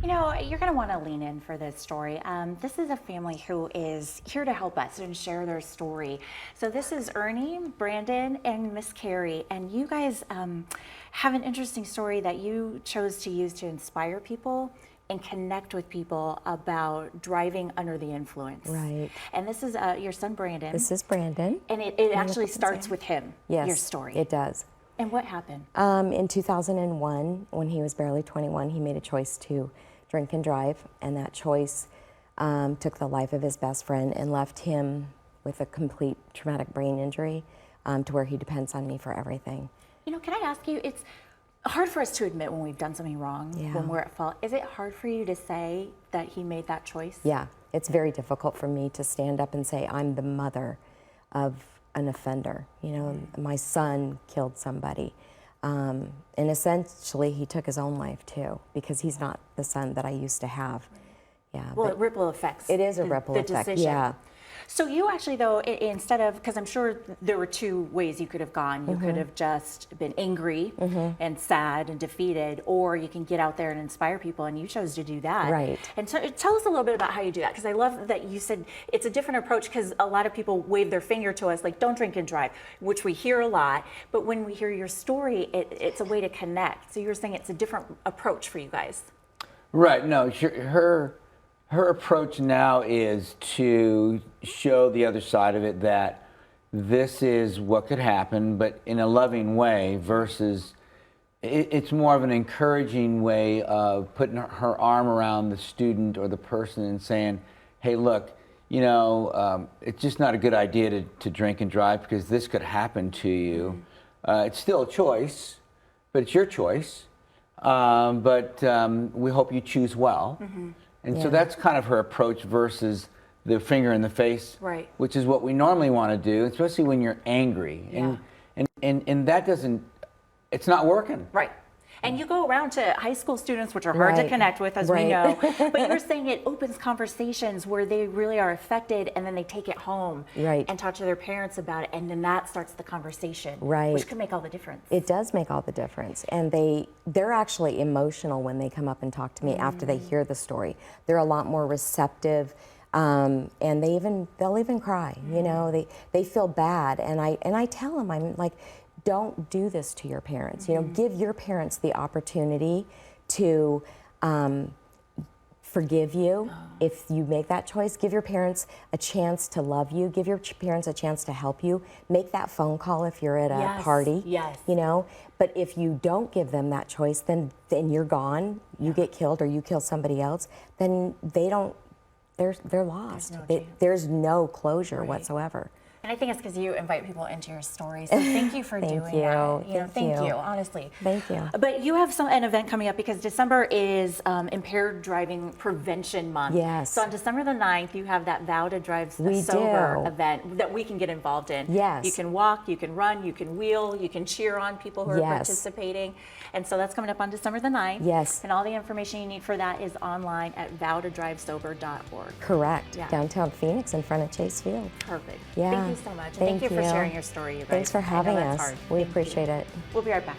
You know, you're going to want to lean in for this story. This is a family who is here to help us and share their story. So this is Ernie, Brandon, and Miss Carrie, and you guys have an interesting story that you chose to use to inspire people and connect with people about driving under the influence. Right. And this is your son, Brandon. This is Brandon. And it actually starts with him, Yes, your story. it does. And what happened? In 2001, when he was barely 21, he made a choice to drink and drive, and that choice took the life of his best friend and left him with a complete traumatic brain injury to where he depends on me for everything. You know, can I ask you, it's hard for us to admit when we've done something wrong, Yeah. when we're at fault. Is it hard for you to say that he made that choice? Yeah, it's very difficult for me to stand up and say I'm the mother of an offender. You know, my son killed somebody. And essentially he took his own life too, because he's not the son that I used to have. Yeah. Well, it ripple effects. It is a ripple effect, decision. yeah. So you actually, though, instead of, because I'm sure there were two ways you could have gone. You could have just been angry and sad and defeated, or you can get out there and inspire people, and you chose to do that. Right. And so tell us a little bit about how you do that, because I love that you said it's a different approach, because a lot of people wave their finger to us, like, don't drink and drive, which we hear a lot. But when we hear your story, it's a way to connect. So you were saying it's a different approach for you guys. Right. No, her approach now is to show the other side of it, that this is what could happen, but in a loving way, versus it's more of an encouraging way of putting her arm around the student or the person and saying, hey, look, you know, it's just not a good idea to drink and drive, because this could happen to you. It's still a choice, but it's your choice. But we hope you choose well. And so that's kind of her approach versus the finger in the face, Right. which is what we normally want to do, especially when you're angry. Yeah. And that doesn't, it's not working. Right. And you go around to high school students, which are hard to Right. connect with, as we Right. know. But you're saying it opens conversations where they really are affected, and then they take it home Right. and talk to their parents about it, and then that starts the conversation, Right. which can make all the difference. It does make all the difference, and they're actually emotional when they come up and talk to me after they hear the story. They're a lot more receptive, and they'll even cry. You know, they feel bad, and I tell them, I'm like, don't do this to your parents. You know, give your parents the opportunity to forgive you if you make that choice. Give your parents a chance to love you. Give your parents a chance to help you. Make that phone call if you're at a Yes, party. yes. You know, but if you don't give them that choice, then you're gone. You get killed or you kill somebody else. Then they don't. They're lost. There's no closure whatsoever. And I think it's because you invite people into your story. So thank you for doing you. that. You know, Thank thank you. you, honestly. Thank you. But you have an event coming up, because December is Impaired Driving Prevention Month. Yes. So on December the 9th, you have that Vow to Drive We Sober do. event that we can get involved in. Yes. You can walk, you can run, you can wheel, you can cheer on people who are Yes. participating. And so that's coming up on December the 9th. Yes. And all the information you need for that is online at vowtodrivesober.org. Correct. Yeah. Downtown Phoenix in front of Chase Field. Perfect. Yeah. Thank you so much. And thank you for sharing your story, you guys. Thanks for I know having that's us. hard. We Thank you. appreciate it. We'll be right back.